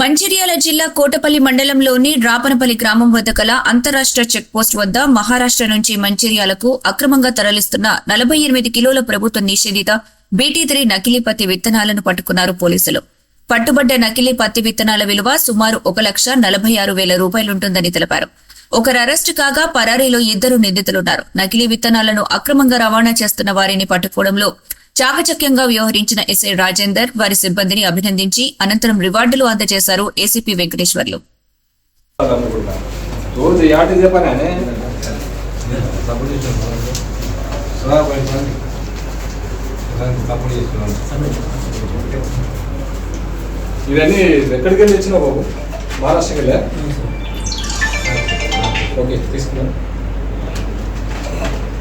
మంచిర్యాల జిల్లా కోటపల్లి మండలంలోని రాపనపల్లి గ్రామం వద్ద కల అంతరాష్ట్ర చెక్ పోస్ట్ వద్ద మహారాష్ట్ర నుంచి మంచిర్యాలకు అక్రమంగా తరలిస్తున్న 48 కిలోల ప్రభుత్వ నిషేధిత BT3 నకిలీ పత్తి విత్తనాలను పట్టుకున్నారు పోలీసులు. పట్టుబడ్డ నకిలీ పత్తి విత్తనాల విలువ సుమారు 1,46,000 రూపాయలుంటుందని తెలిపారు. ఒకరు అరెస్టు కాగా పరారీలో 2 నిందితులున్నారు. నకిలీ విత్తనాలను అక్రమంగా రవాణా చేస్తున్న వారిని పట్టుకోవడంలో చాకచక్యంగా వ్యవహరించిన ఎస్ఐ రాజేందర్ వారి సిబ్బందిని అభినందించి అనంతరం రివార్డులు అందజేశారు ఏసీపీ వెంకటేశ్వర్లు. ఇవన్నీ ఎక్కడికి వెళ్ళి ఇచ్చినా బాబు? మహారాష్ట్రకి వెళ్ళా? ఓకే, తీసుకున్నాను.